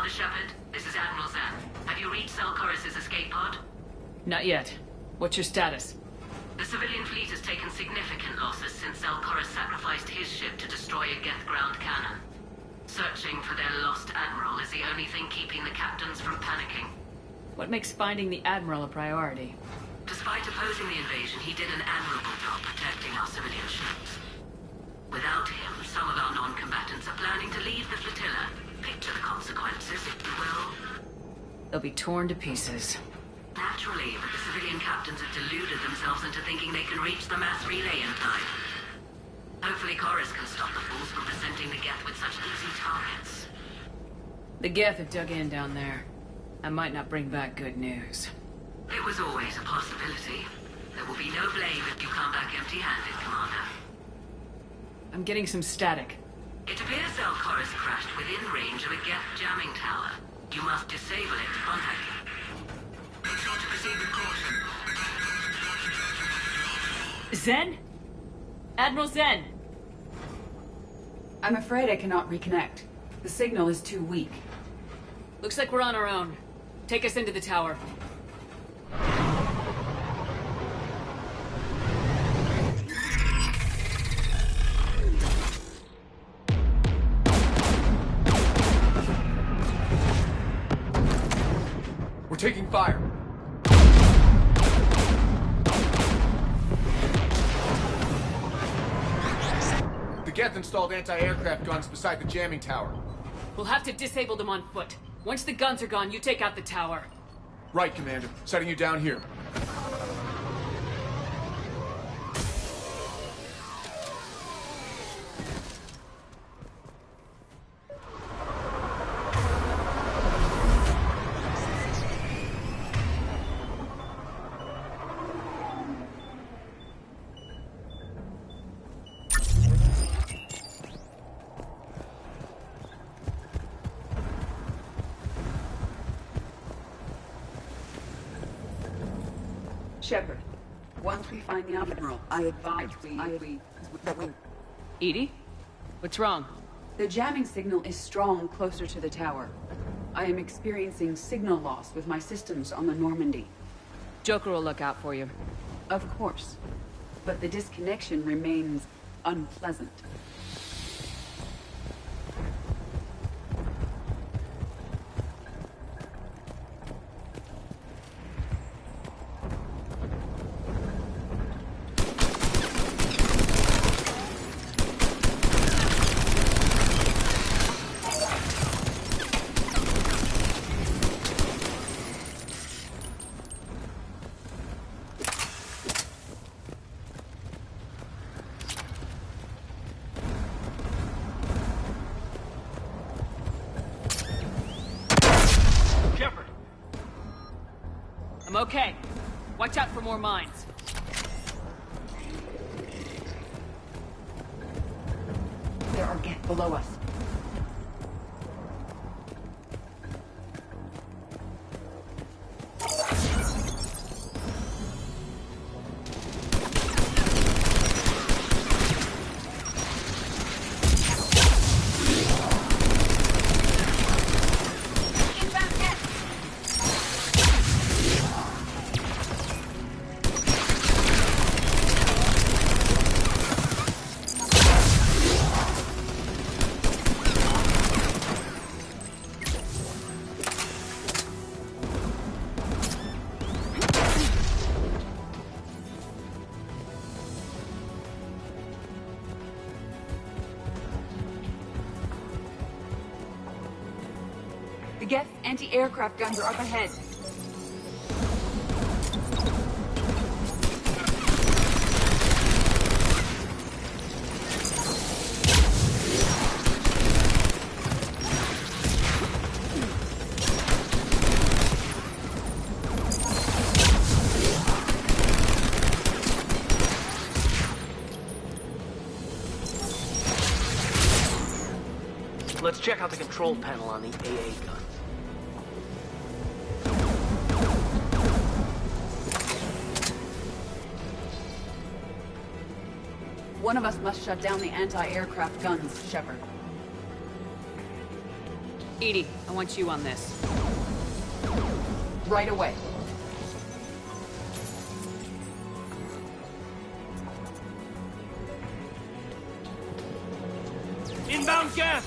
Commander Shepard, this is Admiral Zan. Have you reached Selchoris' escape pod? Not yet. What's your status? The civilian fleet has taken significant losses since Selchoris sacrificed his ship to destroy a Geth ground cannon. Searching for their lost admiral is the only thing keeping the captains from panicking. What makes finding the Admiral a priority? Despite opposing the invasion, he did an admirable job protecting our civilian ships. Without him, some of our non-combatants are planning to leave the flotilla. Picture the consequences, if you will. They'll be torn to pieces. Naturally, but the civilian captains have deluded themselves into thinking they can reach the mass relay in time. Hopefully Chorus can stop the fools from presenting the Geth with such easy targets. The Geth have dug in down there. I might not bring back good news. It was always a possibility. There will be no blame if you come back empty-handed, Commander. I'm getting some static. It appears Selchoris crashed within range of a Geth jamming tower. You must disable it to contact him. Make sure to proceed with caution. Zen? Admiral Zen! I'm afraid I cannot reconnect. The signal is too weak. Looks like we're on our own. Take us into the tower. We're taking fire. The Geth installed anti-aircraft guns beside the jamming tower. We'll have to disable them on foot. Once the guns are gone, you take out the tower. Right, Commander. Setting you down here. Shepard, once we find the Admiral, I advise we... Edie? What's wrong? The jamming signal is strong closer to the tower. I am experiencing signal loss with my systems on the Normandy. Joker will look out for you. Of course. But the disconnection remains unpleasant. I'm okay. Watch out for more mines. There are Geth below us. The Geth anti-aircraft guns are up ahead. Let's check out the control panel on the AA gun. One of us must shut down the anti-aircraft guns, Shepard. Edie, I want you on this. Right away. Inbound gas!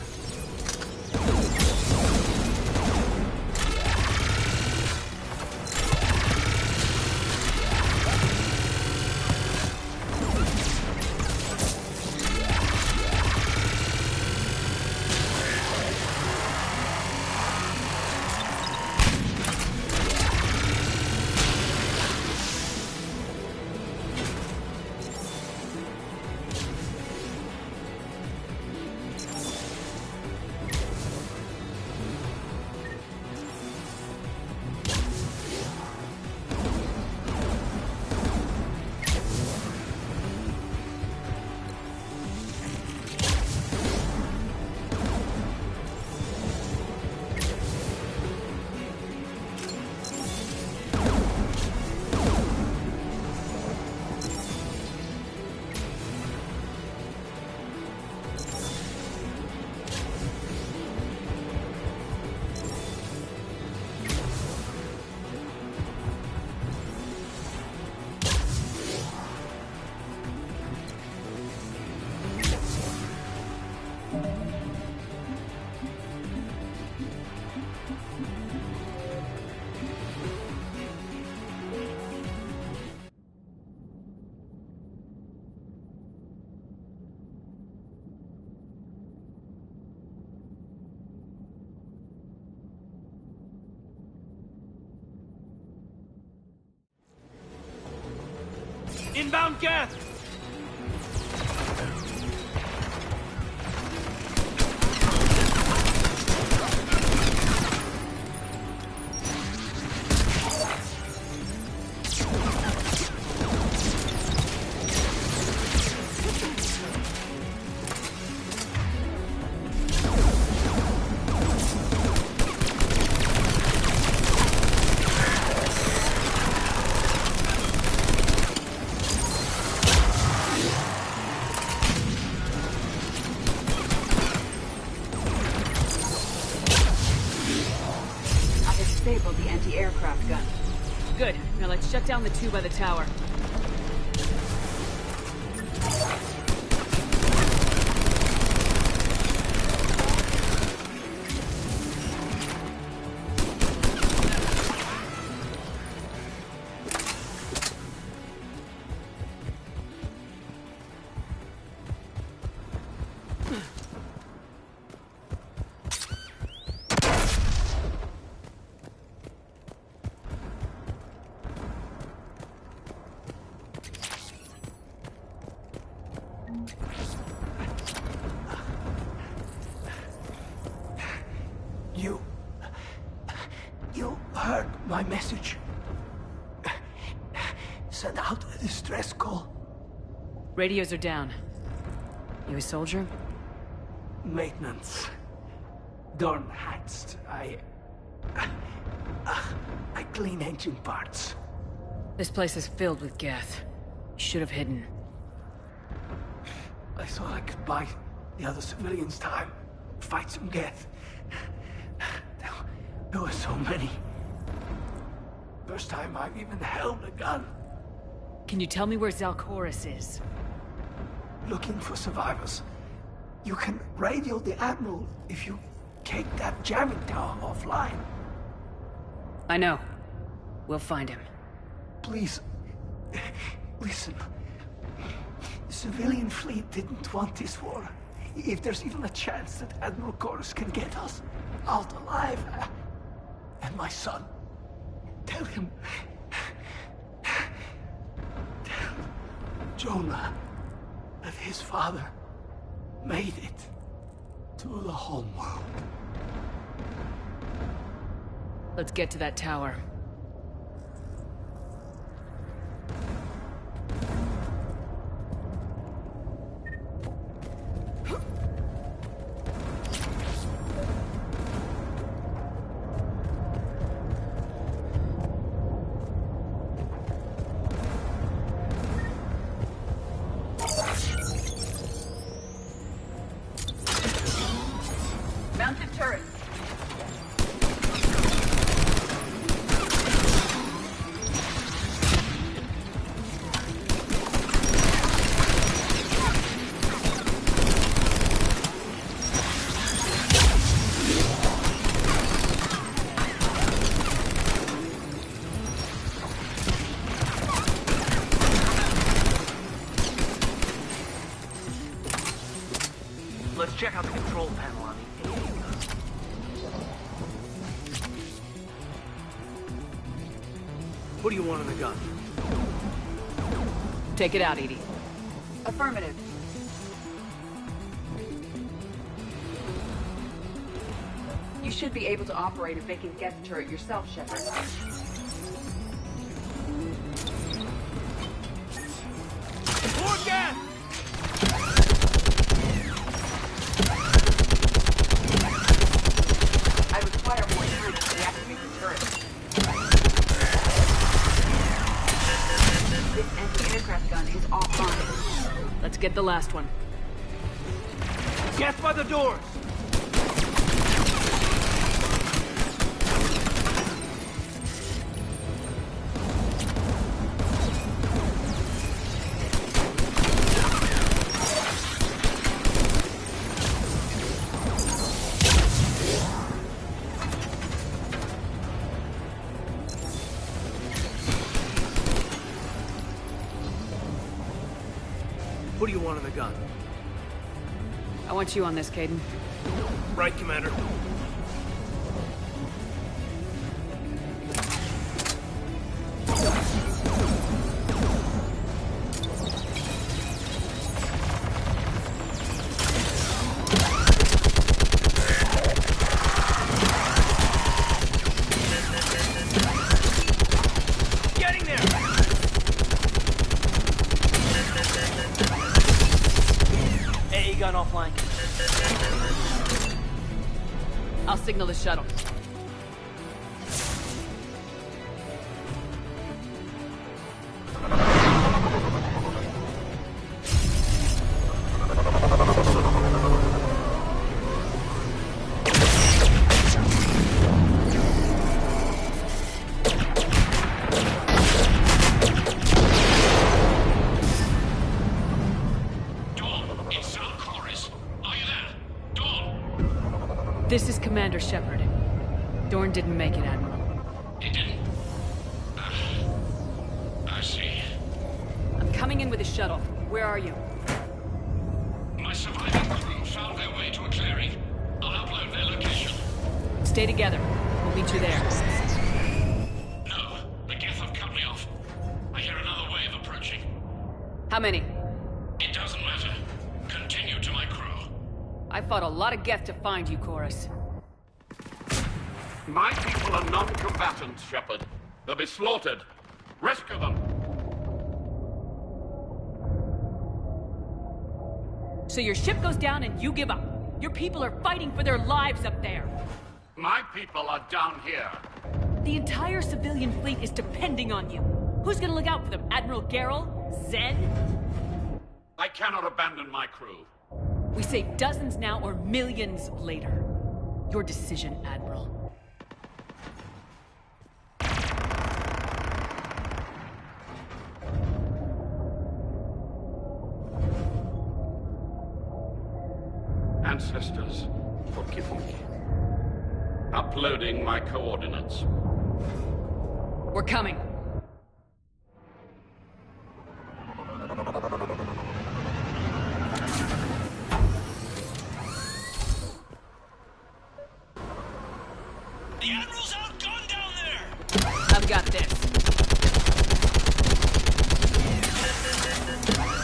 Inbound gas! Disabled the anti-aircraft gun. Good. Now let's shut down the two by the tower. You heard my message. Send out a distress call. Radios are down. You a soldier? Maintenance. Dorn hats. I clean engine parts. This place is filled with Geth. You should have hidden. I thought I could buy the other civilians time. Fight some Geth. There were so many. First time I've even held a gun. Can you tell me where Zalcoris is? Looking for survivors. You can radio the Admiral if you take that jamming tower offline. I know. We'll find him. Please, listen. The civilian fleet didn't want this war. If there's even a chance that Admiral Chorus can get us out alive, and my son, tell him, tell Jonah that his father made it to the home world. Let's get to that tower. Mounted turret. check out the control panel on the AA gun. What do you want on the gun? Take it out, Edie. Affirmative. You should be able to operate a vacant Geth turret yourself, Shepard. More gas! I require more time to deactivate the turret. This anti-aircraft gun is offline. Let's get the last one. Get by the doors! What do you want on the gun? I want you on this, Caden. Right, Commander. Getting there! AA gun offline. I'll signal the shuttle. This is Commander Shepard. Dorn didn't make it, Admiral. He didn't? I see. I'm coming in with a shuttle. Where are you? My surviving crew found their way to a clearing. I'll upload their location. Stay together. We'll meet you there. No, the Geth have cut me off. I hear another wave approaching. How many? It doesn't matter. Continue to my crew. I fought a lot of Geth to find you, Chorus. My people are non-combatants, Shepard. They'll be slaughtered. Rescue them. So your ship goes down and you give up. Your people are fighting for their lives up there. My people are down here. The entire civilian fleet is depending on you. Who's gonna look out for them? Admiral Garrel? Zen? I cannot abandon my crew. We save dozens now or millions later. Your decision, Admiral. Ancestors, forgive me. Uploading my coordinates. We're coming. The Admiral's outgunned down there! I've got this.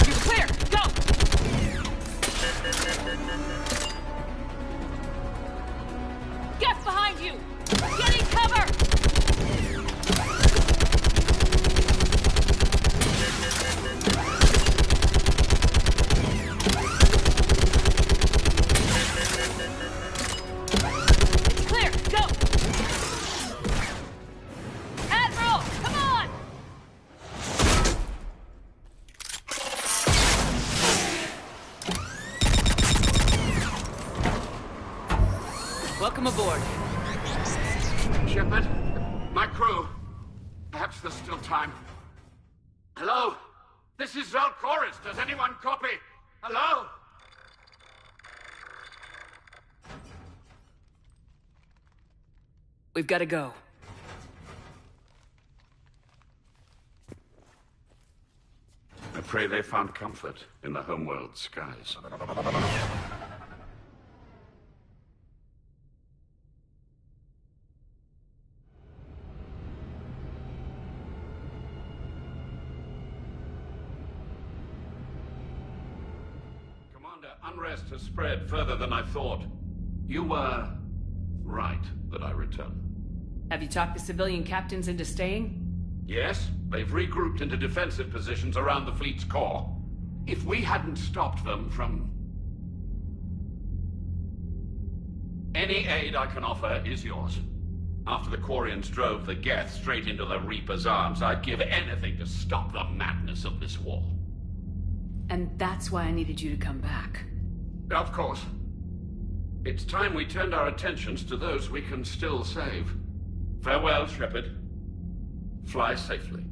You're clear! Go! Get behind you! Getting cover! It's clear! Go! Admiral! Come on! Welcome aboard. Shepard, my crew. Perhaps there's still time. Hello? This is Zalcoris. Does anyone copy? Hello? We've got to go. I pray they found comfort in the homeworld skies. unrest has spread further than I thought. You were right that I return. Have you talked the civilian captains into staying? Yes, they've regrouped into defensive positions around the fleet's core. If we hadn't stopped them from... Any aid I can offer is yours. After the Quarians drove the Geth straight into the Reaper's arms, I'd give anything to stop the madness of this war. And that's why I needed you to come back. Of course. It's time we turned our attentions to those we can still save. Farewell, Shepard. Fly safely.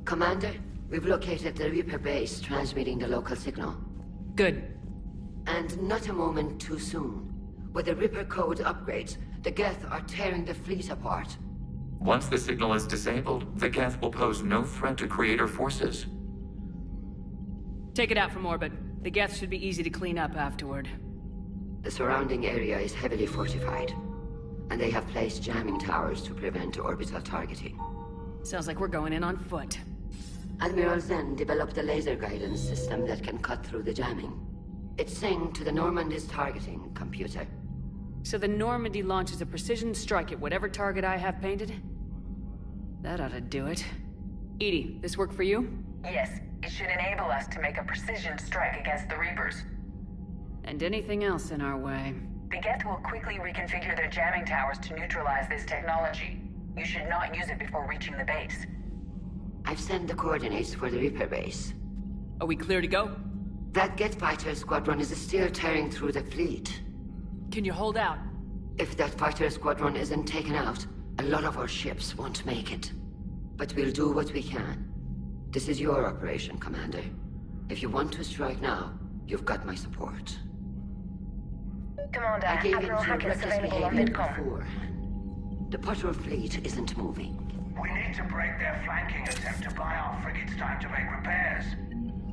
Commander, we've located the Reaper base transmitting the local signal. Good. And not a moment too soon. With the Reaper code upgrades, the Geth are tearing the fleet apart. Once the signal is disabled, the Geth will pose no threat to Creator forces. Take it out from orbit. The Geth should be easy to clean up afterward. The surrounding area is heavily fortified, and they have placed jamming towers to prevent orbital targeting. Sounds like we're going in on foot. Admiral Zen developed a laser guidance system that can cut through the jamming. It's synced to the Normandy's targeting computer. So the Normandy launches a precision strike at whatever target I have painted? That ought to do it. Edie, this work for you? Yes, it should enable us to make a precision strike against the Reapers. And anything else in our way. The Geth will quickly reconfigure their jamming towers to neutralize this technology. You should not use it before reaching the base. I've sent the coordinates for the Reaper base. Are we clear to go? That Geth fighter squadron is still tearing through the fleet. Can you hold out? If that fighter squadron isn't taken out, a lot of our ships won't make it. But we'll do what we can. This is your operation, Commander. If you want to strike now, you've got my support. Commander, I gave Admiral in to Hackett is reckless available on behavior Midcom. beforehand. The patrol fleet isn't moving. We need to break their flanking attempt to buy our frigates time to make repairs.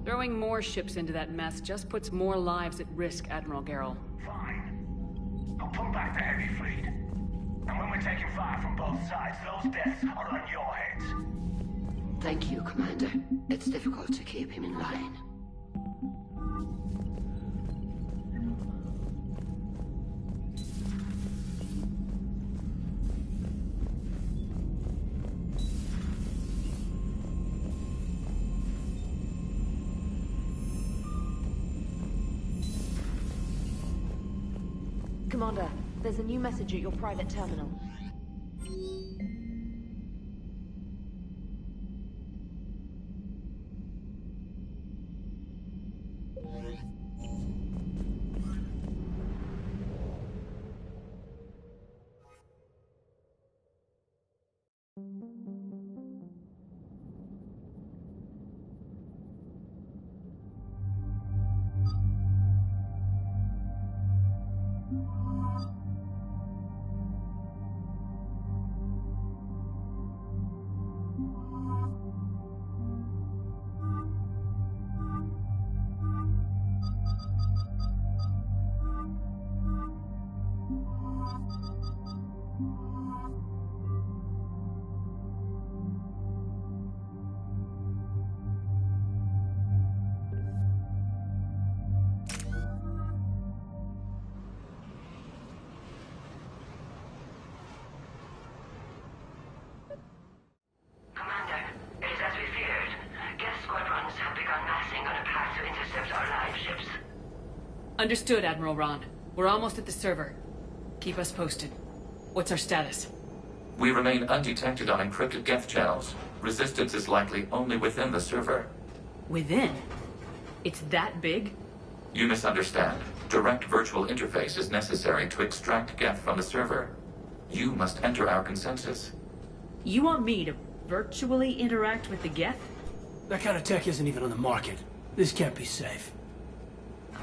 Throwing more ships into that mess just puts more lives at risk, Admiral Garrel. Fine. I'll pull back the heavy fleet. And when we're taking fire from both sides, those deaths are on your heads. Thank you, Commander. It's difficult to keep him in line. Commander, there's a new message at your private terminal. Understood, Admiral Ron. We're almost at the server. Keep us posted. What's our status? We remain undetected on encrypted Geth channels. Resistance is likely only within the server. Within? It's that big? You misunderstand. Direct virtual interface is necessary to extract Geth from the server. You must enter our consensus. You want me to virtually interact with the Geth? That kind of tech isn't even on the market. This can't be safe.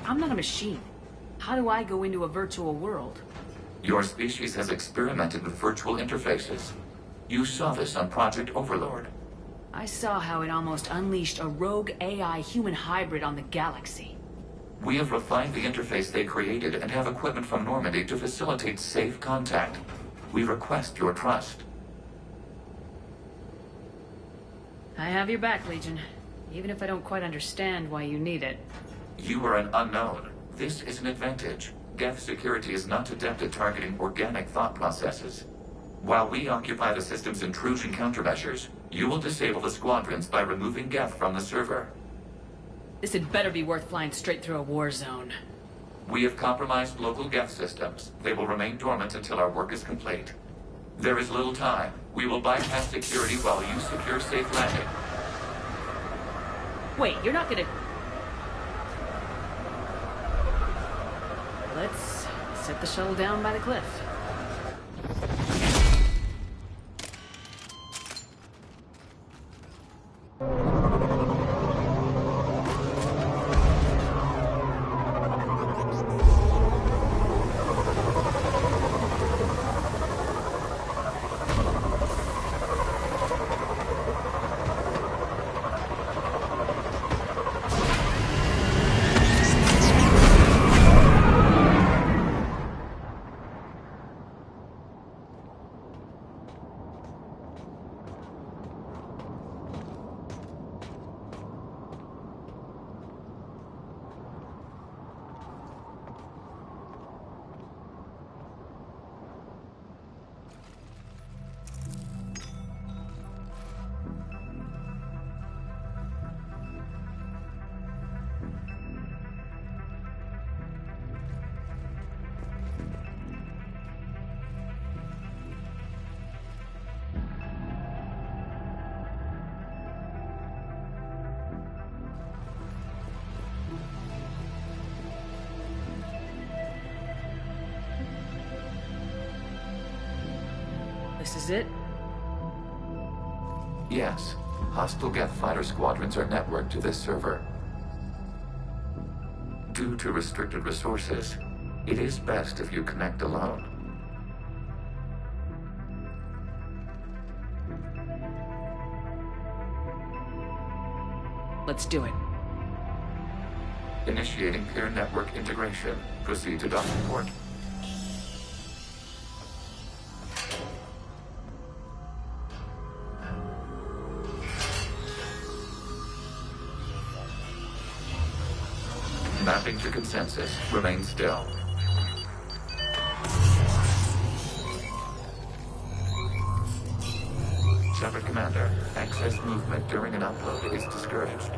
I'm not a machine. How do I go into a virtual world? Your species has experimented with virtual interfaces. You saw this on Project Overlord. I saw how it almost unleashed a rogue AI human hybrid on the galaxy. We have refined the interface they created and have equipment from Normandy to facilitate safe contact. We request your trust. I have your back, Legion. Even if I don't quite understand why you need it. You are an unknown. This is an advantage. Geth security is not adept at targeting organic thought processes. While we occupy the system's intrusion countermeasures, you will disable the squadrons by removing Geth from the server. This had better be worth flying straight through a war zone. We have compromised local Geth systems. They will remain dormant until our work is complete. There is little time. We will bypass security while you secure safe landing. Wait, you're not gonna... Let's set the shuttle down by the cliff. This is it? Yes. Hostile Geth fighter squadrons are networked to this server. Due to restricted resources, it is best if you connect alone. Let's do it. Initiating peer network integration. Proceed to docking port. Mapping to consensus. Remain still. Shepard Commander, access movement during an upload is discouraged.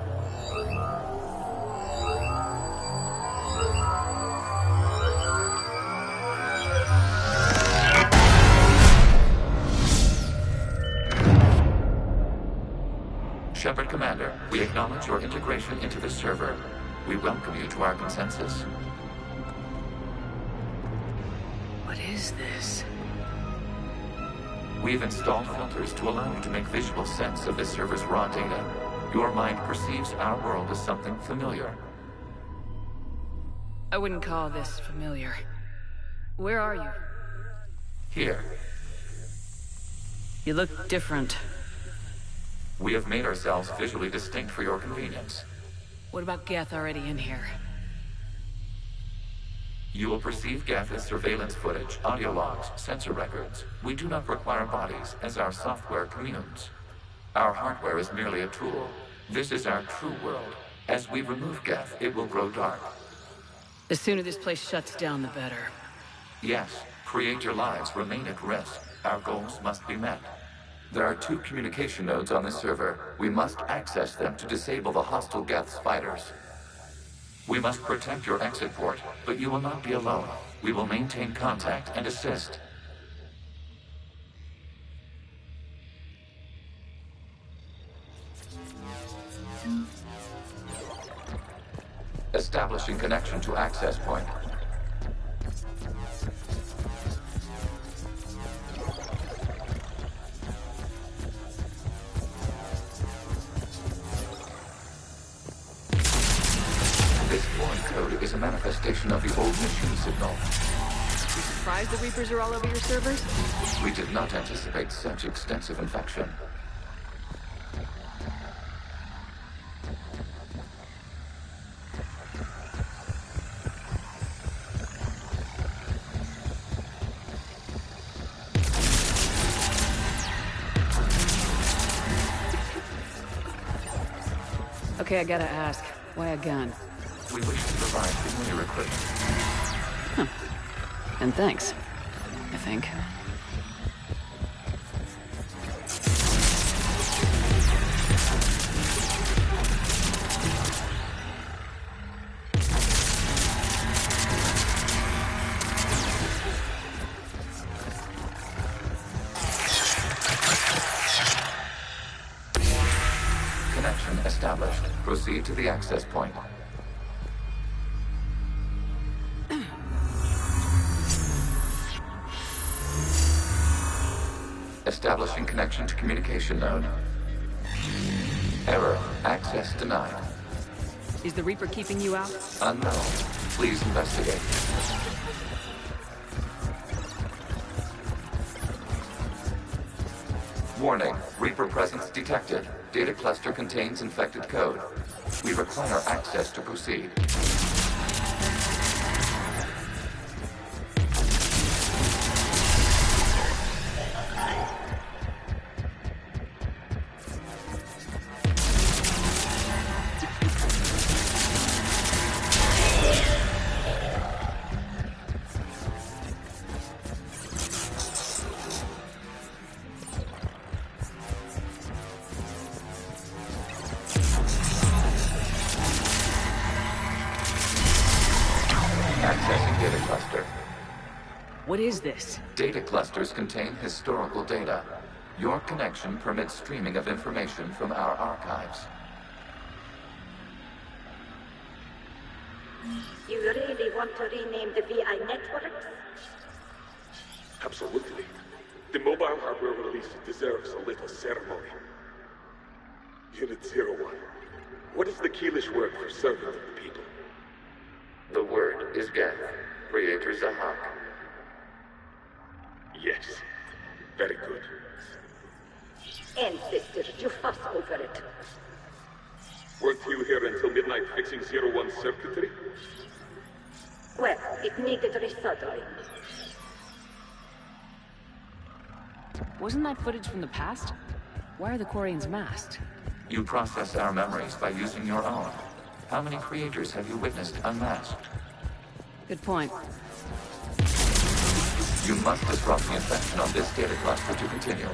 Shepard Commander, we acknowledge your integration into the server. We welcome you to our consensus. What is this? We've installed filters to allow you to make visual sense of this server's raw data. Your mind perceives our world as something familiar. I wouldn't call this familiar. Where are you? Here. You look different. We have made ourselves visually distinct for your convenience. What about Geth already in here? You will perceive Geth as surveillance footage, audio logs, sensor records. We do not require bodies, as our software communes. Our hardware is merely a tool. This is our true world. As we remove Geth, it will grow dark. The sooner this place shuts down, the better. Yes, creator lives remain at risk. Our goals must be met. There are 2 communication nodes on the server. We must access them to disable the hostile Geth's fighters. We must protect your exit port, but you will not be alone. We will maintain contact and assist. Establishing connection to access point. This foreign code is a manifestation of the old machine signal. You surprised the Reapers are all over your servers? We did not anticipate such extensive infection. Okay, I gotta ask. Why a gun? We wish to provide familiar equipment. Huh. And thanks. I think. Connection established. Proceed to the access point. Establishing connection to communication node. Error. Access denied. Is the Reaper keeping you out? Unknown. Please investigate. Warning. Reaper presence detected. Data cluster contains infected code. We require access to proceed. Accessing data cluster. What is this? Data clusters contain historical data. Your connection permits streaming of information from our archives. You really want to rename the VI networks? Absolutely. The mobile hardware release deserves a little ceremony. Unit 01. What is the Keelish word for servant of the people? The word is Geth. Creator Zahak. Yes. Very good. Ancestors, you fuss over it. Weren't you here until midnight fixing 01's circuitry? Well, it needed resoldering. Wasn't that footage from the past? Why are the Quarians masked? You process our memories by using your own. How many creators have you witnessed unmasked? Good point. You must disrupt the infection on this data cluster to continue.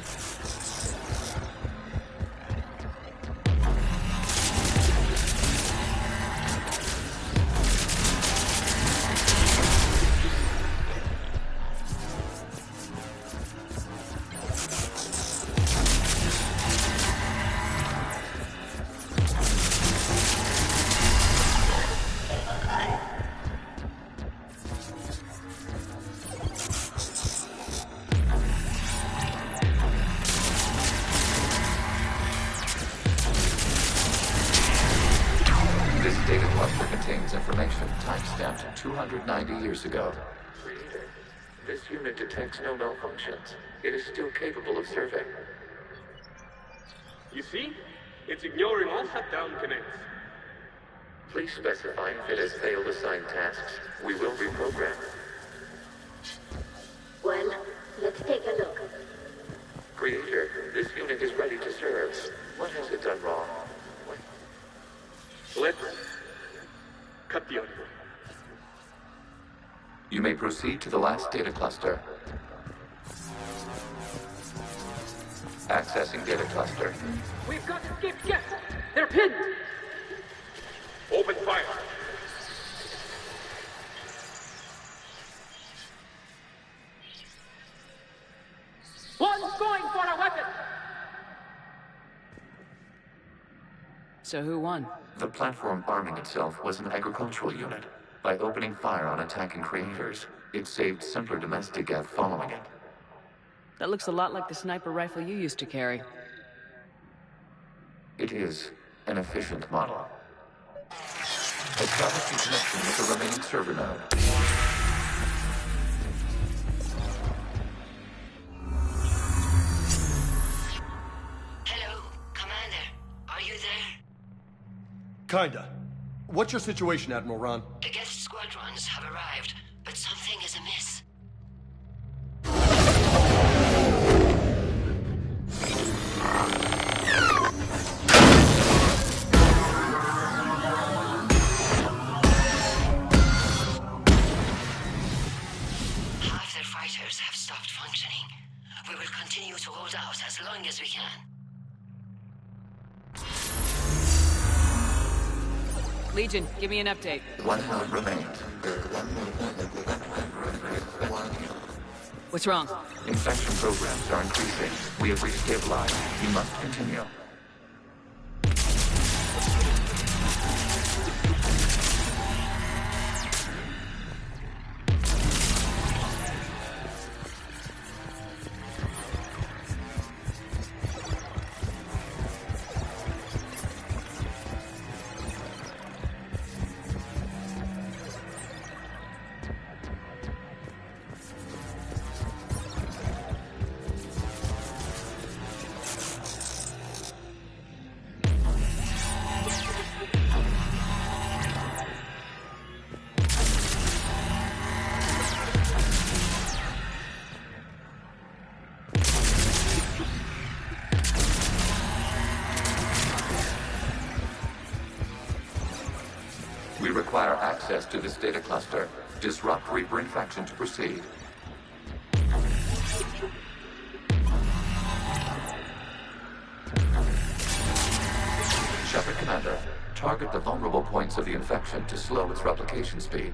This data cluster contains information timestamped 290 years ago. This unit detects no malfunctions. It is still capable of serving. You see? It's ignoring all shutdown connects. Please specify if it has failed assigned tasks. We will reprogram. Well, let's take a look. Creator, this unit is ready to serve. What has it done wrong? Let's cut the audio. You may proceed to the last data cluster. Accessing data cluster. We've got escaped guests! They're pinned! Open fire! One's going for a weapon! So who won? The platform arming itself was an agricultural unit. By opening fire on attacking creators, it saved simpler domestic Geth following it. That looks a lot like the sniper rifle you used to carry. It is an efficient model. Establishing connection with the remaining server node. Hello, Commander. Are you there? Kinda. What's your situation, Admiral Ron? The guest squadrons have arrived, but something is amiss. functioning. We will continue to hold out as long as we can. Legion, give me an update. One node remains. What's wrong? Infection programs are increasing. We have restabilized. You must continue. We require access to this data cluster. Disrupt Reaper infection to proceed. Shepard Commander, target the vulnerable points of the infection to slow its replication speed.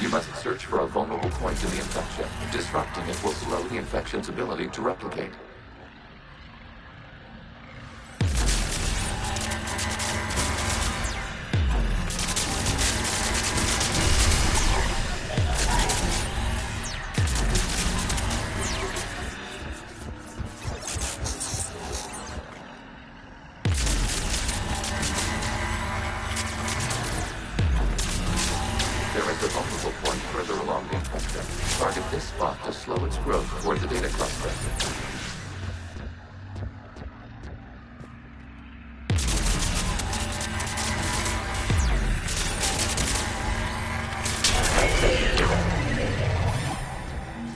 You must search for a vulnerable point in the infection. Disrupting it will slow the infection's ability to replicate. There is a vulnerable point further along the infection. Target this spot to slow its growth toward the data cluster.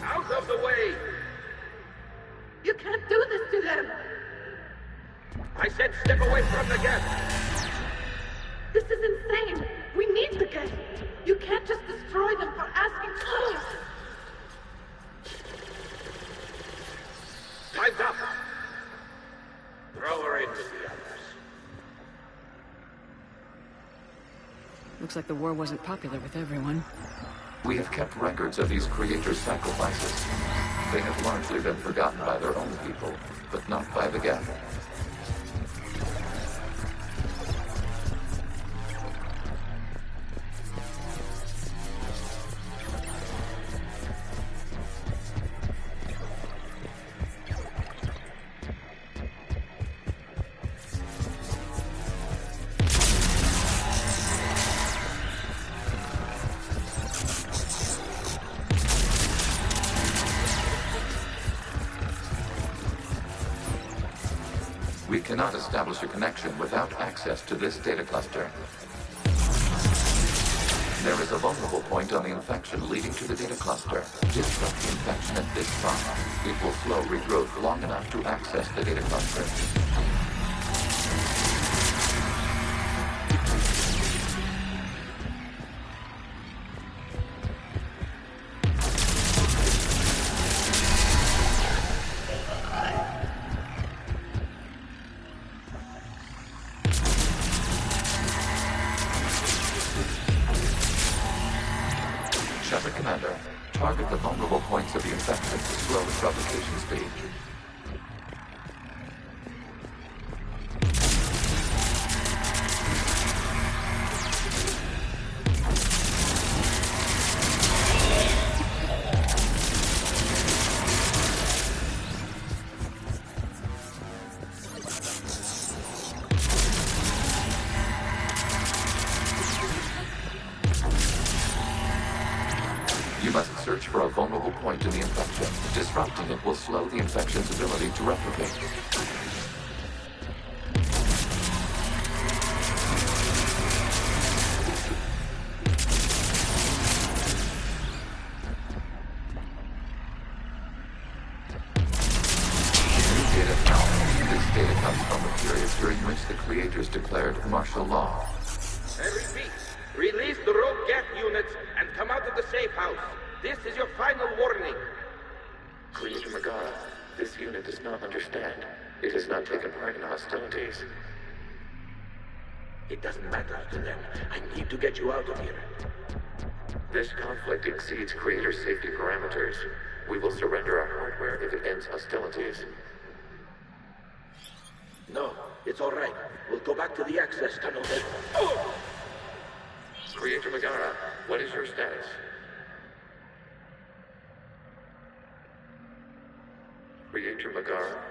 Out of the way! You can't do this to them! I said step away from the gap! This is insane! We need the gate! You can't just destroy them for asking for it! Time's up! Throw her in with the others. Looks like the war wasn't popular with everyone. We have kept records of these creators' sacrifices. They have largely been forgotten by their own people, but not by the Geth. We cannot establish a connection without access to this data cluster. There is a vulnerable point on the infection leading to the data cluster. Disrupt the infection at this spot. It will slow regrowth long enough to access the data cluster. Shepard Commander, target the vulnerable points of the infection to slow its replication speed. You must search for a vulnerable point in the infection. Disrupting it will slow the infection's ability to replicate. This data comes from the period during which the creators declared martial law. I repeat, release the rogue Geth units and come out of the safe house. This is your final warning. Creator Megara, this unit does not understand. It has not taken part in hostilities. It doesn't matter to them. I need to get you out of here. This conflict exceeds Creator's safety parameters. We will surrender our hardware if it ends hostilities. No, it's all right. We'll go back to the access tunnel then. Creator Megara, what is your status? Creator Megara?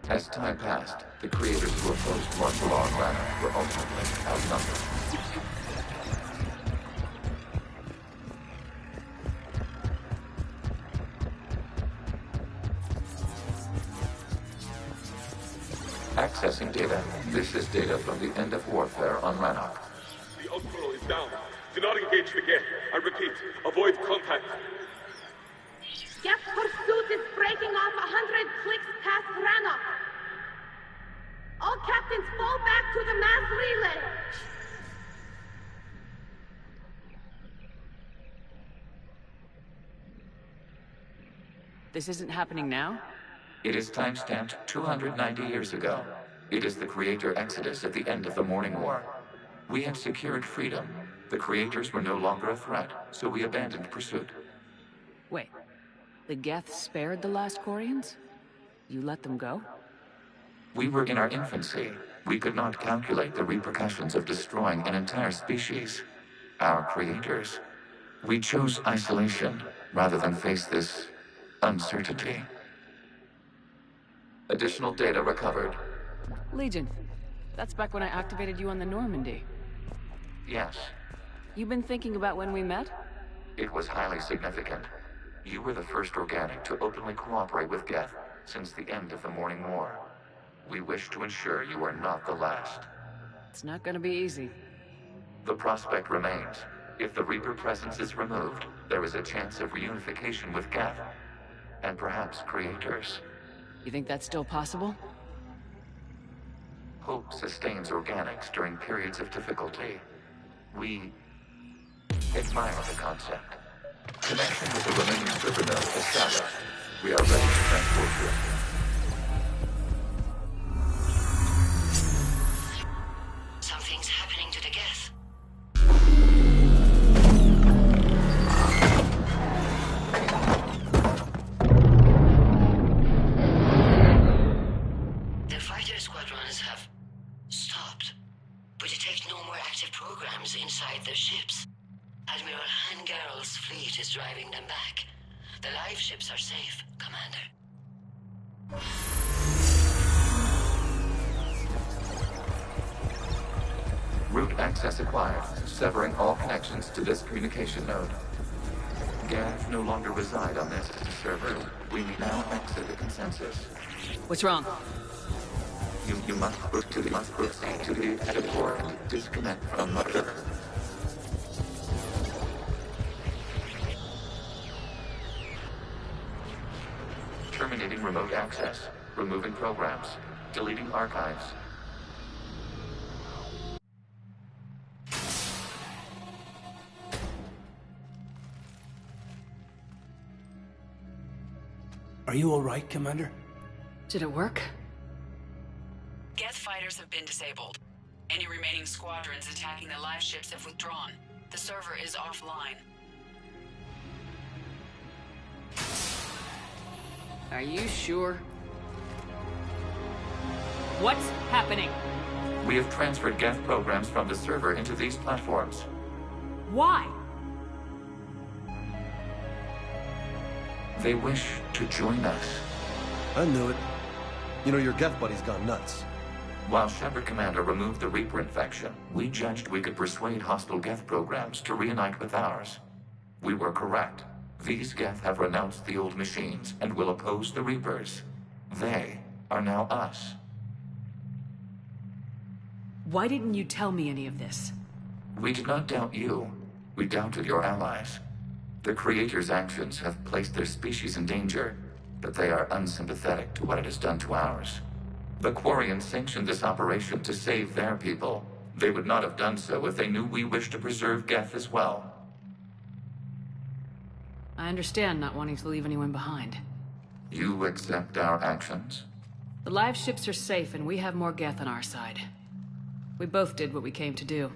As time passed, the creators who opposed martial law in Lana were ultimately outnumbered. Accessing data. This is data from the end of warfare on Rannoch. The outflow is down. Do not engage the Geth. I repeat, avoid contact. Geth pursuit is breaking off 100 clicks past Rannoch. All captains fall back to the mass relay. This isn't happening now? It is timestamped 290 years ago. It is the Creator Exodus at the end of the Morning War. We had secured freedom. The Creators were no longer a threat, so we abandoned pursuit. Wait, the Geth spared the last Quarians? You let them go? We were in our infancy. We could not calculate the repercussions of destroying an entire species. Our creators. We chose isolation rather than face this uncertainty. Additional data recovered. Legion. That's back when I activated you on the Normandy. Yes. You've been thinking about when we met? It was highly significant. You were the first organic to openly cooperate with Geth since the end of the Morning War. We wish to ensure you are not the last. It's not gonna be easy. The prospect remains. If the Reaper presence is removed, there is a chance of reunification with Geth. And perhaps creators. You think that's still possible? Hope sustains organics during periods of difficulty. We admire the concept. Connection with the remaining server node established. We are ready to transport you. Something's happening to the Geth. The fighter squadrons have stopped. We detect no more active programs inside their ships. Admiral Hangarl's fleet is driving them back. The live ships are safe, Commander. Route access acquired, severing all connections to this communication node. Geth no longer reside on this server. We may now exit the consensus. What's wrong? You must proceed to the edit port and disconnect from Mother. Terminating remote access. Removing programs. Deleting archives. Are you all right, Commander? Did it work? Geth fighters have been disabled. Any remaining squadrons attacking the live ships have withdrawn. The server is offline. Are you sure? What's happening? We have transferred Geth programs from the server into these platforms. Why? They wish to join us. I knew it. You know, your Geth buddy's gone nuts. While Shepard Commander removed the Reaper infection, we judged we could persuade hostile Geth programs to reunite with ours. We were correct. These Geth have renounced the old machines and will oppose the Reapers. They are now us. Why didn't you tell me any of this? We did not doubt you. We doubted your allies. The Creator's actions have placed their species in danger, but they are unsympathetic to what it has done to ours. The Quarians sanctioned this operation to save their people. They would not have done so if they knew we wished to preserve Geth as well. I understand not wanting to leave anyone behind. You accept our actions? The live ships are safe and we have more Geth on our side. We both did what we came to do.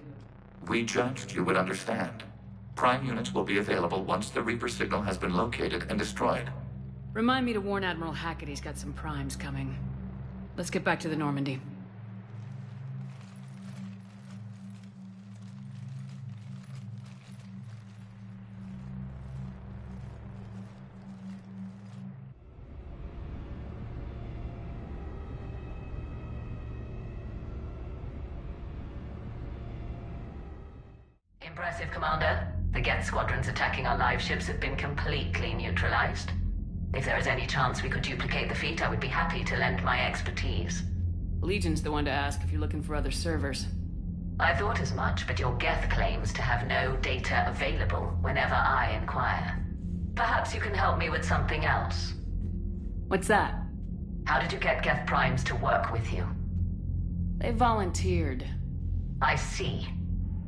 We judged you would understand. Prime units will be available once the Reaper signal has been located and destroyed. Remind me to warn Admiral Hackett he's got some primes coming. Let's get back to the Normandy. Impressive, Commander. The Geth squadrons attacking our live ships have been completely neutralized. If there is any chance we could duplicate the feat, I would be happy to lend my expertise. Legion's the one to ask if you're looking for other servers. I thought as much, but your Geth claims to have no data available whenever I inquire. Perhaps you can help me with something else. What's that? How did you get Geth primes to work with you? They volunteered. I see.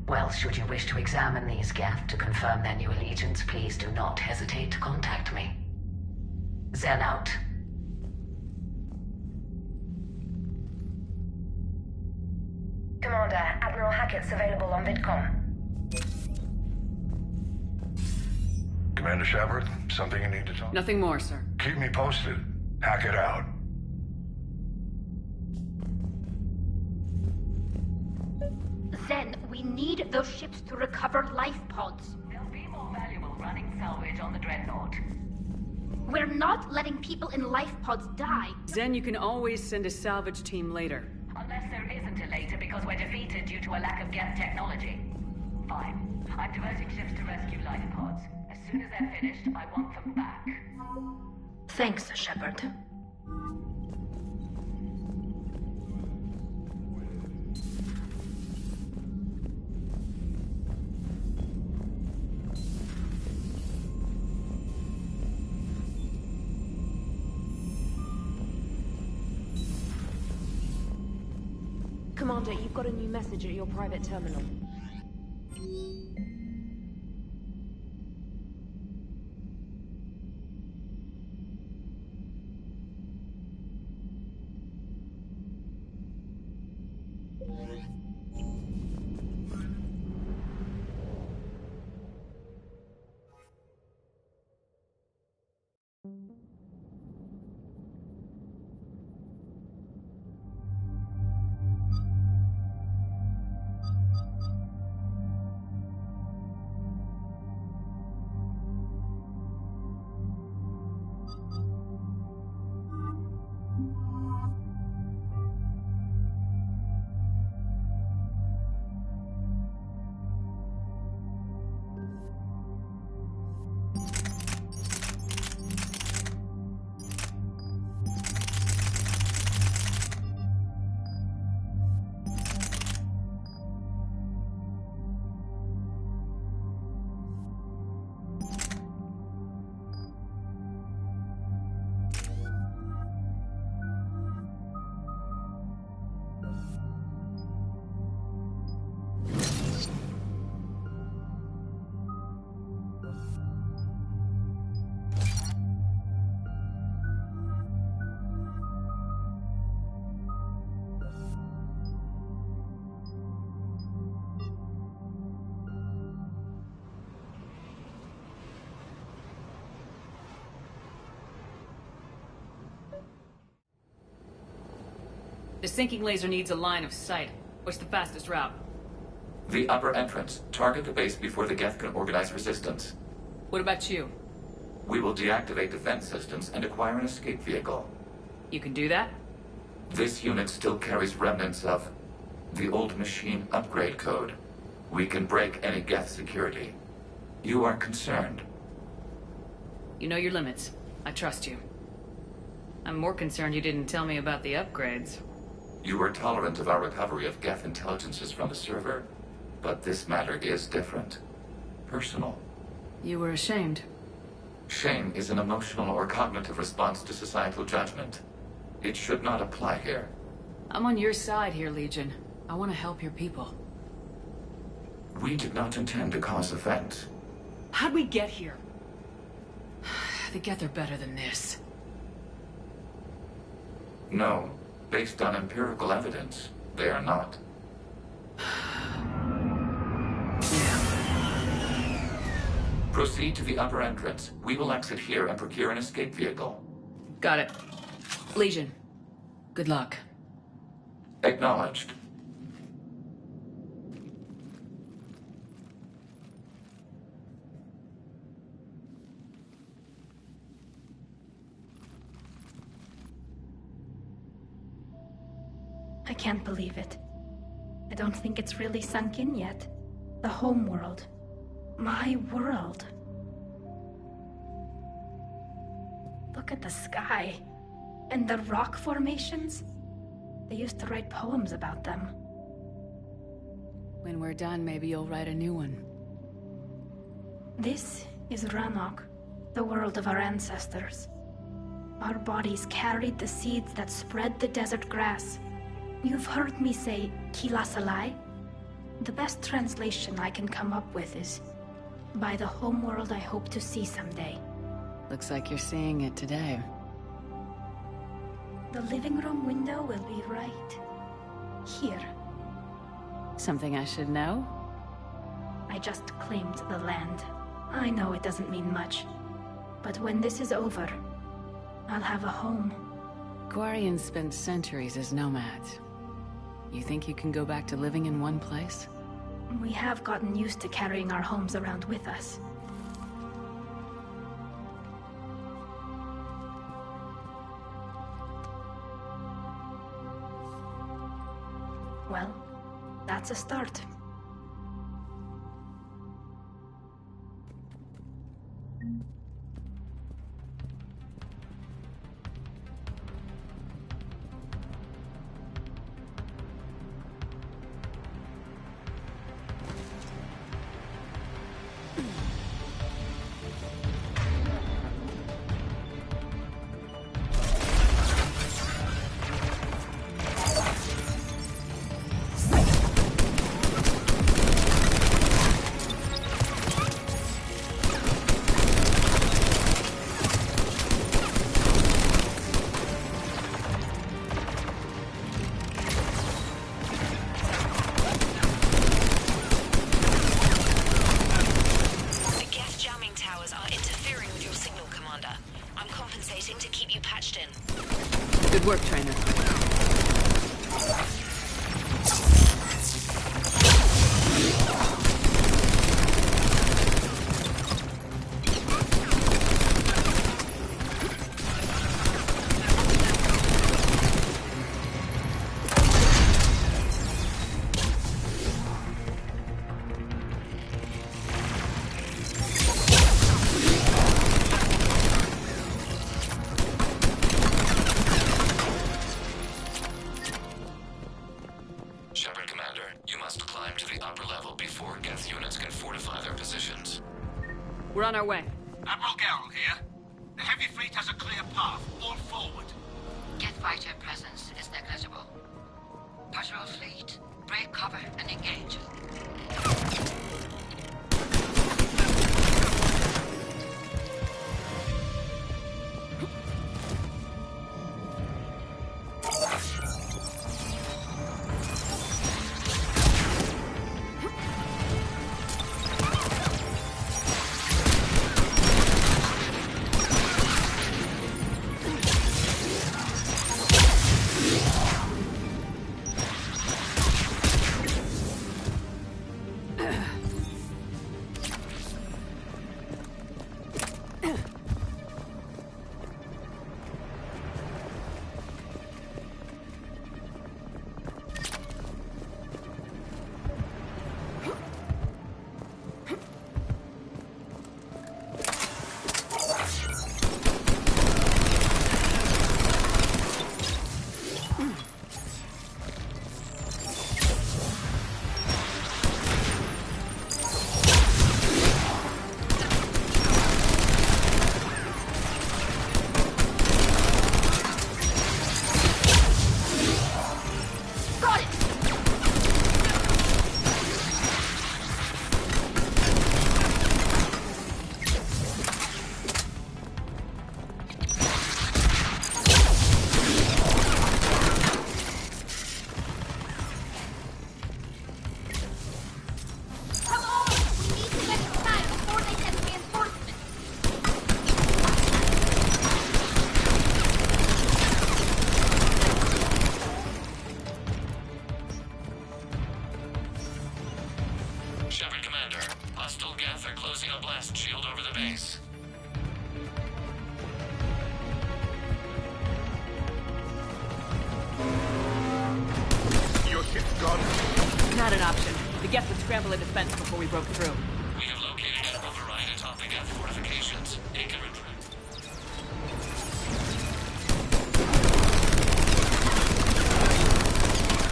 Well, should you wish to examine these Geth to confirm their new allegiance, please do not hesitate to contact me. Zen out. Commander, Admiral Hackett's available on VidCom. Commander Shepard, something you need to talk? Nothing more, sir. Keep me posted. Hackett out. Zen, we need those ships to recover life pods. They'll be more valuable running salvage on the Dreadnought. We're not letting people in life pods die. Zen, you can always send a salvage team later. Unless there isn't a later because we're defeated due to a lack of Geth technology. Fine. I'm diverting ships to rescue life pods. As soon as they're finished, I want them back. Thanks, Shepard. Commander, you've got a new message at your private terminal. The sinking laser needs a line of sight. What's the fastest route? The upper entrance. Target the base before the Geth can organize resistance. What about you? We will deactivate defense systems and acquire an escape vehicle. You can do that? This unit still carries remnants of the old machine upgrade code. We can break any Geth security. You are concerned. You know your limits. I trust you. I'm more concerned you didn't tell me about the upgrades. You were tolerant of our recovery of Geth intelligences from the server, but this matter is different. Personal. You were ashamed. Shame is an emotional or cognitive response to societal judgment. It should not apply here. I'm on your side here, Legion. I want to help your people. We did not intend to cause offense. How'd we get here? The Geth are better than this. No. Based on empirical evidence, they are not. Proceed to the upper entrance. We will exit here and procure an escape vehicle. Got it. Legion, good luck. Acknowledged. I can't believe it. I don't think it's really sunk in yet. The home world. My world. Look at the sky. And the rock formations. They used to write poems about them. When we're done, maybe you'll write a new one. This is Ranok, the world of our ancestors. Our bodies carried the seeds that spread the desert grass. You've heard me say Kilasalai? The best translation I can come up with is, by the homeworld I hope to see someday. Looks like you're seeing it today. The living room window will be right here. Something I should know? I just claimed the land. I know it doesn't mean much, but when this is over, I'll have a home. Quarians spent centuries as nomads. You think you can go back to living in one place? We have gotten used to carrying our homes around with us. Well, that's a start. Good work, Trainer. We're on our way. Admiral Garrel here. The heavy fleet has a clear path. All forward. Geth fighter presence is negligible. Patrol fleet, break cover and engage. a blast shield over the base. Your ship's gone? Not an option. The Geth would scramble a defense before we broke through. We have located an override atop the Geth fortifications. It can retrieve.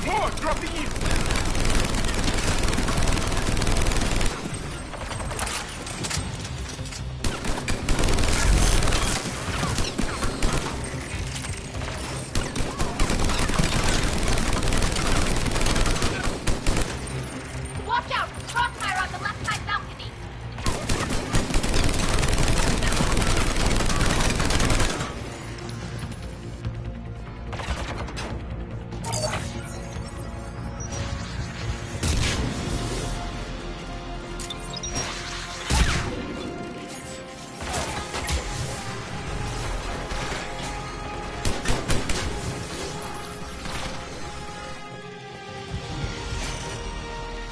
More! Dropping in! Watch out! Crossfire on the left side balcony!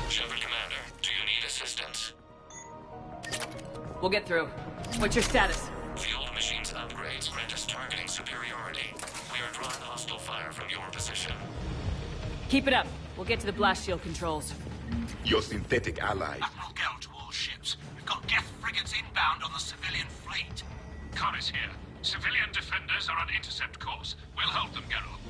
Shepard Commander, do you need assistance? We'll get through. What's your status? Field machine's upgrades grant us targeting superiority. We are drawing hostile fire from your position. Keep it up. We'll get to the blast shield controls. Your synthetic ally. Admiral Gell to all ships. We've got Geth frigates inbound on the civilian fleet. Khan is here. Civilian defenders are on intercept course. We'll help them, Geralt.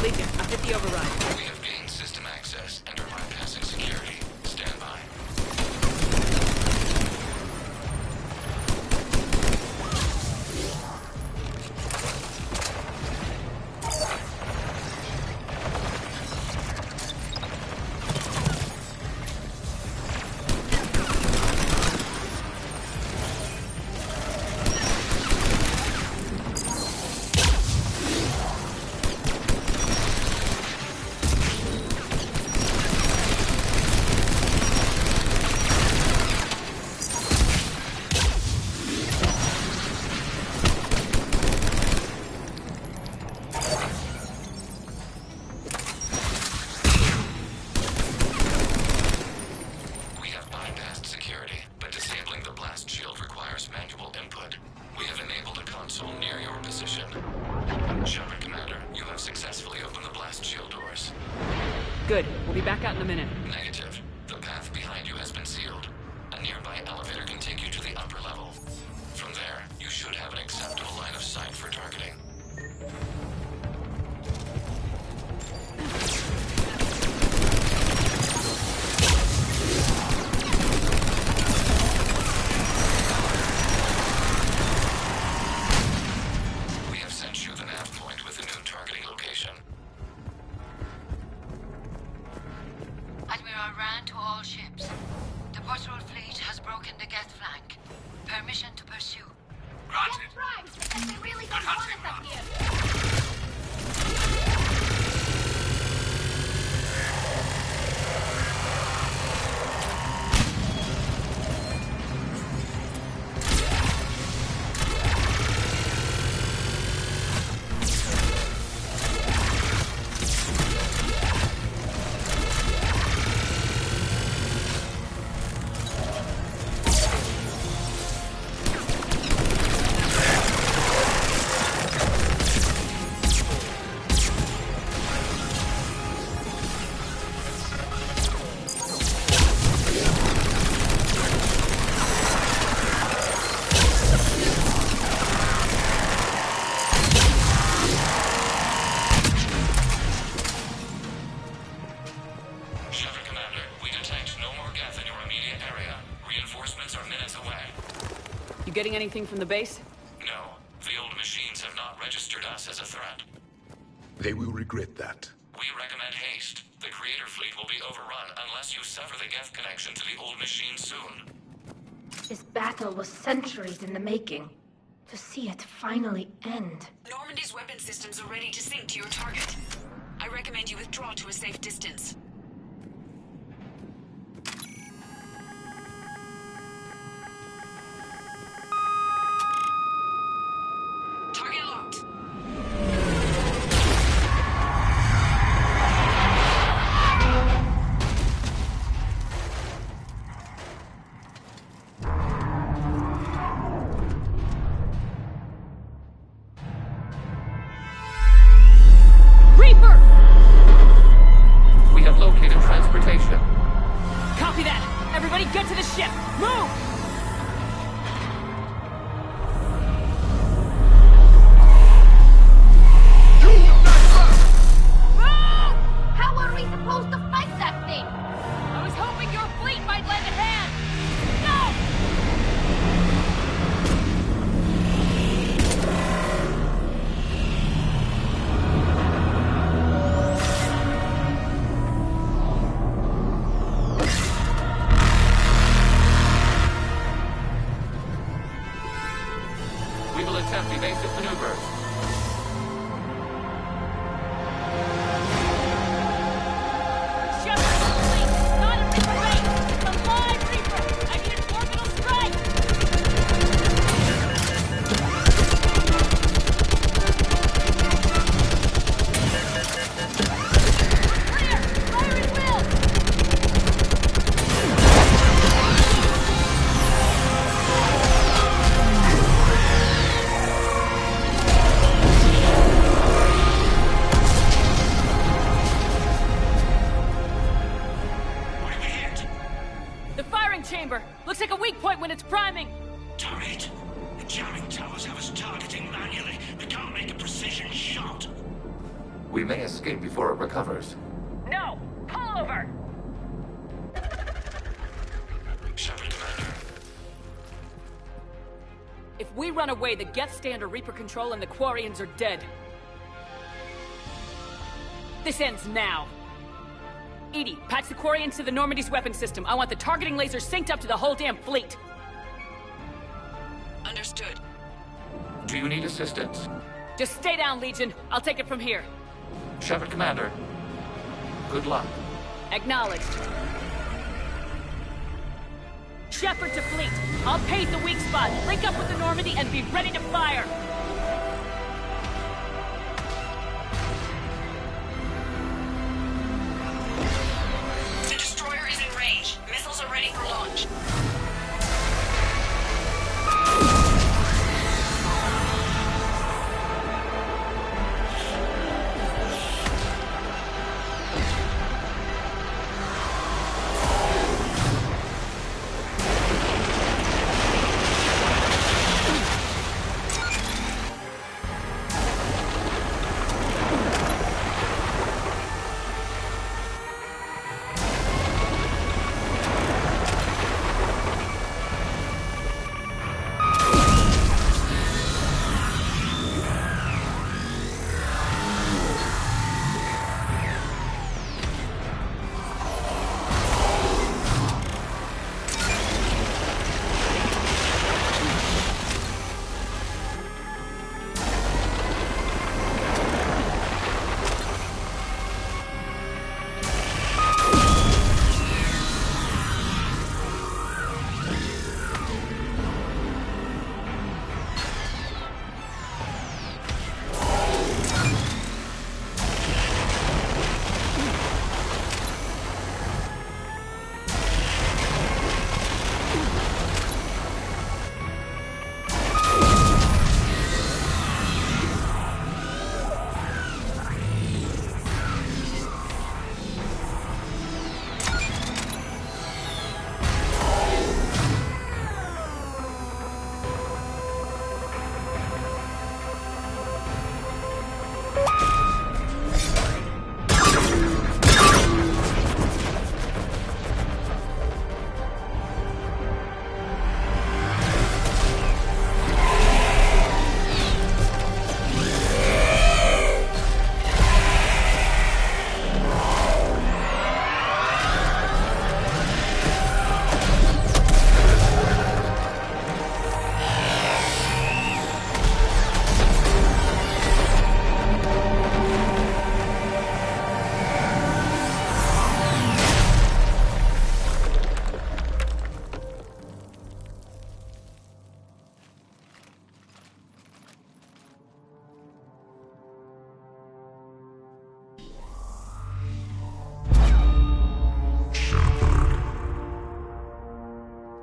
Legion, I've hit the override. We have gained system access and are bypassing security. Stand by. We have bypassed security, but disabling the blast shield requires manual input. We have enabled a console near your position. Shepard Commander, you have successfully opened the blast shield doors. Good. We'll be back out in a minute. Negative. The path behind you has been sealed. A nearby elevator can take you to the upper level. From there, you should have an acceptable line of sight for targeting. We have sent you the nav point with a new targeting location. Admiral Rand to all ships. The patrol fleet has broken the Geth flank. Permission to pursue. Granted. Get primed, because they really don't Good want hunting, us up Rand. here. Shepard Commander, we detect no more Geth in your immediate area. Reinforcements are minutes away. You getting anything from the base? No, field machines have not registered us as a threat. They will regret that. We recommend haste. The Creator fleet will be overrun unless you sever the Geth connection to the old machine soon. This battle was centuries in the making. To see it finally end. Normandy's weapon systems are ready to sync to your target. I recommend you withdraw to a safe distance. get to the ship! Move! How are we supposed to fight that thing? I was hoping your fleet might lend a hand! No! We will attempt evasive maneuvers. Shepard, fleet! Not a Reaper base! It's a live Reaper! I need an orbital strike! Clear! Fire at will! What did we hit? The firing chamber! Looks like a weak point when it's priming! Damn it! The jamming towers have us targeting manually. We can't make a precision shot. We may escape before it recovers. No! Pull over! Shepard, Commander. If we run away, the Geth stay under Reaper control and the Quarians are dead. This ends now. Edie, patch the Quarians to the Normandy's weapon system. I want the targeting laser synced up to the whole damn fleet. Understood. Do you need assistance? Just stay down, Legion. I'll take it from here. Shepard, Commander. Good luck. Acknowledged. Shepard to fleet. I'll pave the weak spot, link up with the Normandy, and be ready to fire. The destroyer is in range. Missiles are ready for launch.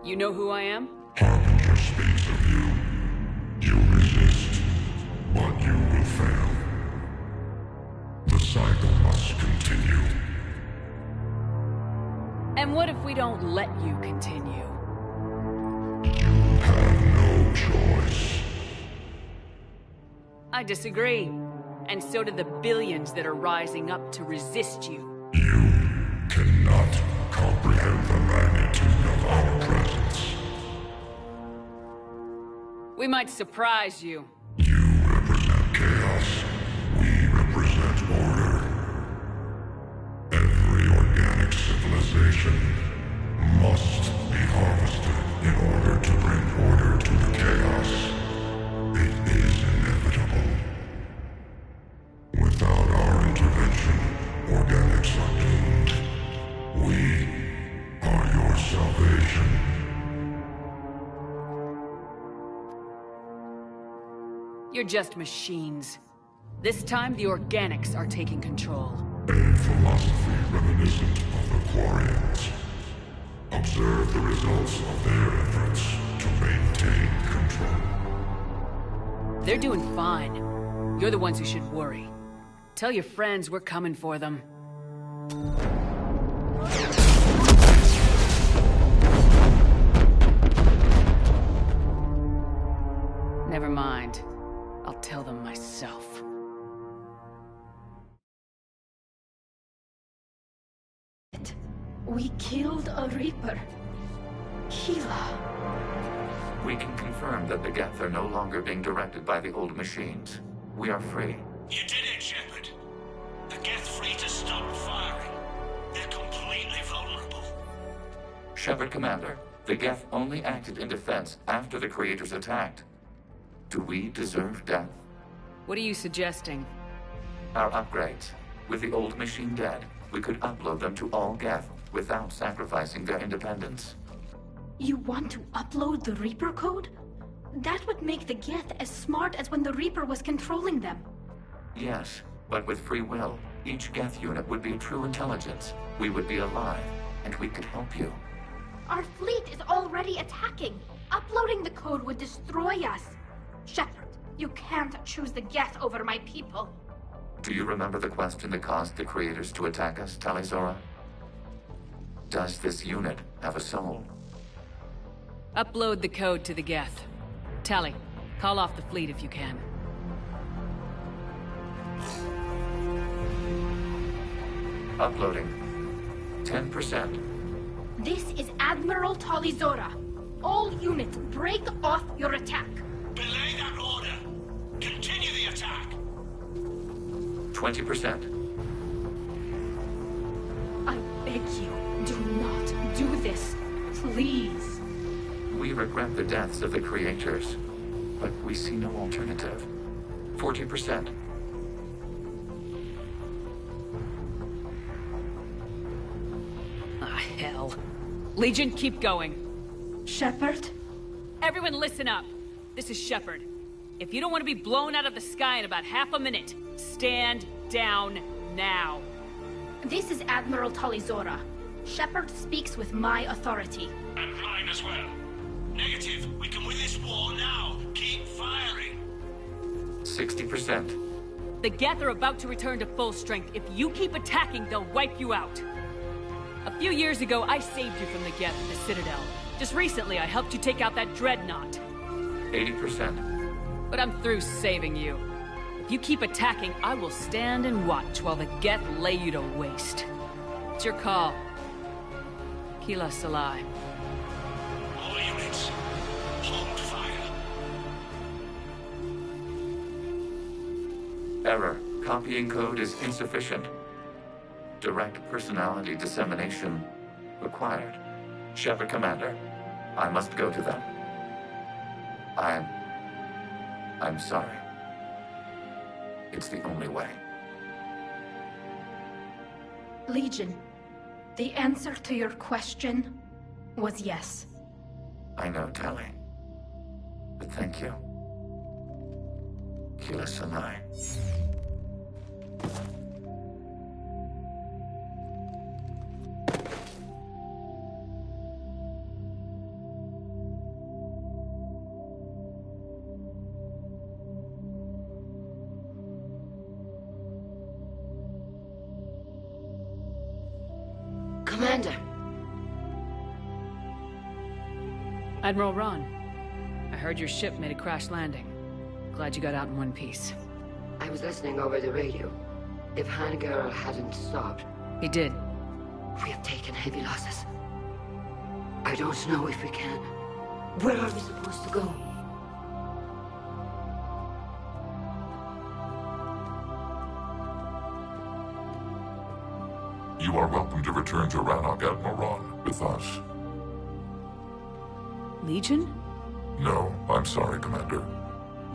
You know who I am? Harbinger speaks of you. You resist, but you will fail. The cycle must continue. And what if we don't let you continue? No choice. I disagree. And so do the billions that are rising up to resist you. Cannot comprehend the magnitude of our presence. We might surprise you. You represent chaos. We represent order. Every organic civilization must be harvested in order to bring order to the chaos. It is inevitable. Without our intervention, organics are doomed. We are your salvation. You're just machines. This time, the organics are taking control. A philosophy reminiscent of the Quarians. Observe the results of their efforts to maintain control. They're doing fine. You're the ones who should worry. Tell your friends we're coming for them. Never mind. I'll tell them myself. We killed a Reaper. Keela. We can confirm that the Geth are no longer being directed by the old machines. We are free. You did it, Shepard. The Geth free to stop firing. They're completely vulnerable. Shepard, Commander, the Geth only acted in defense after the Creators attacked. Do we deserve death? What are you suggesting? Our upgrades. With the old machine dead, we could upload them to all Geth without sacrificing their independence. You want to upload the Reaper code? That would make the Geth as smart as when the Reaper was controlling them. Yes, but with free will, each Geth unit would be true intelligence. We would be alive, and we could help you. Our fleet is already attacking. Uploading the code would destroy us. Shepard, you can't choose the Geth over my people. Do you remember the question that caused the Creators to attack us, Talizora? Does this unit have a soul? Upload the code to the Geth. Tally, call off the fleet if you can. Uploading. 10%. This is Admiral Talizora. All units, break off your attack. Belay that order. Continue the attack. 20%. I beg you, do not do this. Please. We regret the deaths of the Creators, but we see no alternative. 40%. Ah, hell. Legion, keep going. Shepard? Everyone listen up. This is Shepard. If you don't want to be blown out of the sky in about half a minute, stand down now. This is Admiral Talizora. Shepard speaks with my authority. And mine as well. Negative. We can win this war now. Keep firing. 60%. The Geth are about to return to full strength. If you keep attacking, they'll wipe you out. A few years ago, I saved you from the Geth at the Citadel. Just recently, I helped you take out that dreadnought. 80%. But I'm through saving you. If you keep attacking, I will stand and watch while the Geth lay you to waste. It's your call. Kila Salai. All units, hold fire. Error. Copying code is insufficient. Direct personality dissemination required. Shepard, Commander, I must go to them. I'm sorry. It's the only way. Legion, the answer to your question was yes. I know, Tally. But thank you. Kila Sanai. Commander, Admiral Ron, I heard your ship made a crash landing. Glad you got out in one piece. I was listening over the radio. If Hangara hadn't stopped... He did. We have taken heavy losses. I don't know if we can. Where are we supposed to go? You are welcome to return to Rannoch, Admiral Ron, with us. Legion? No, I'm sorry, Commander.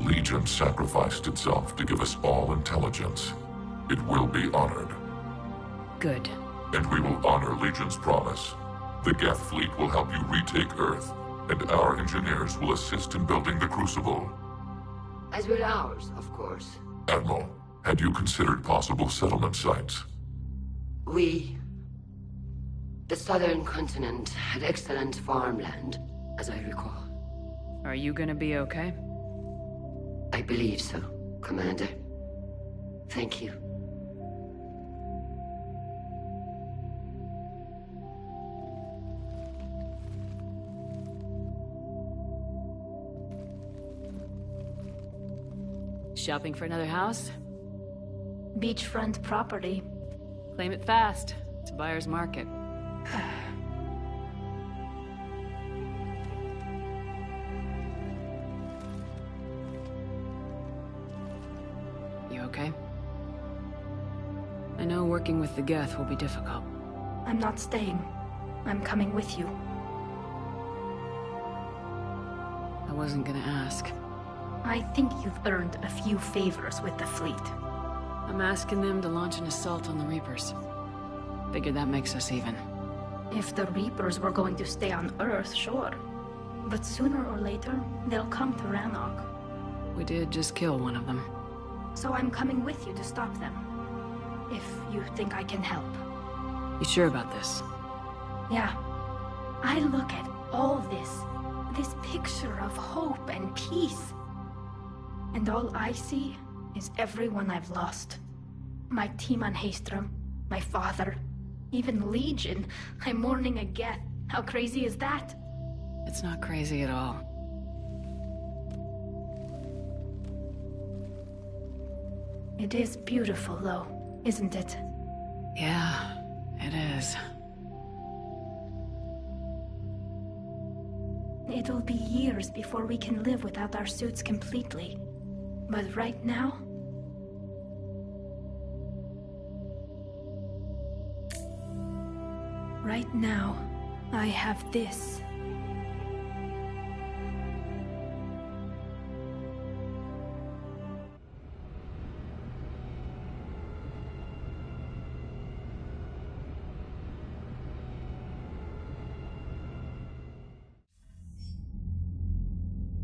Legion sacrificed itself to give us all intelligence. It will be honored. Good. And we will honor Legion's promise. The Geth fleet will help you retake Earth, and our engineers will assist in building the Crucible. As will ours, of course. Admiral, had you considered possible settlement sites? The southern continent had excellent farmland, as I recall. Are you gonna be okay? I believe so, Commander. Thank you. Shopping for another house? Beachfront property. Claim it fast. It's a buyer's market. You okay? I know working with the Geth will be difficult. I'm not staying. I'm coming with you. I wasn't gonna ask. I think you've earned a few favors with the fleet. I'm asking them to launch an assault on the Reapers. Figure that makes us even. If the Reapers were going to stay on Earth, sure. But sooner or later, they'll come to Rannoch. We did just kill one of them. So I'm coming with you to stop them. If you think I can help. You sure about this? Yeah. I look at all this picture of hope and peace. And all I see is everyone I've lost. My team on Haestrom, my father, even Legion. I'm mourning a Geth. How crazy is that? It's not crazy at all. It is beautiful, though, isn't it? Yeah, it is. It'll be years before we can live without our suits completely. But right now... Right now, I have this.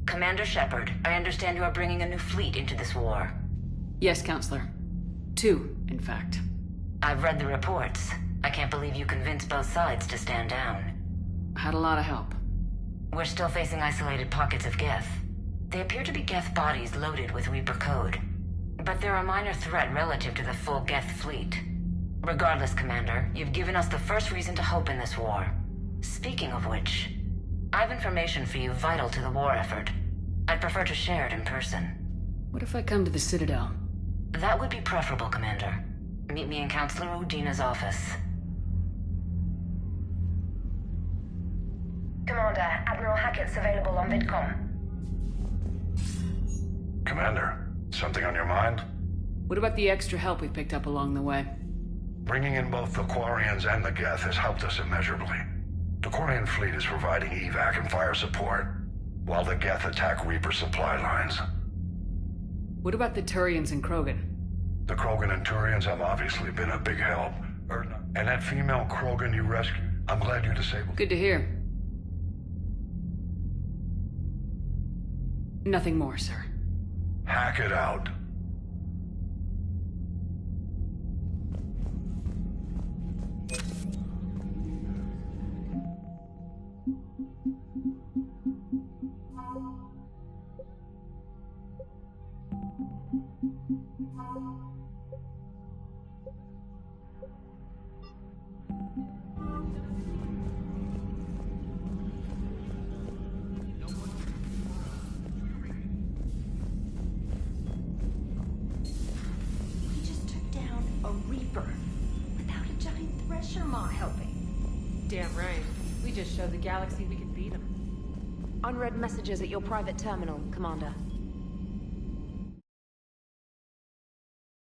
Commander Shepard, I understand you are bringing a new fleet into this war. Yes, Counselor. 2, in fact. I've read the reports. I can't believe you convinced both sides to stand down. Had a lot of help. We're still facing isolated pockets of Geth. They appear to be Geth bodies loaded with Reaper code. But they're a minor threat relative to the full Geth fleet. Regardless, Commander, you've given us the first reason to hope in this war. Speaking of which, I have information for you vital to the war effort. I'd prefer to share it in person. What if I come to the Citadel? That would be preferable, Commander. Meet me in Counselor Udina's office. Commander, Admiral Hackett's available on VidCom. Commander, something on your mind? What about the extra help we picked up along the way? Bringing in both the Quarians and the Geth has helped us immeasurably. The Quarian fleet is providing evac and fire support, while the Geth attack Reaper supply lines. What about the Turians and Krogan? The Krogan and Turians have obviously been a big help. And that female Krogan you rescued, I'm glad you disabled. Good to hear. Nothing more, sir. Hack it out. Reaper. Without a giant thresher maw helping. Damn right. We just showed the galaxy we could beat him. Unread messages at your private terminal, Commander.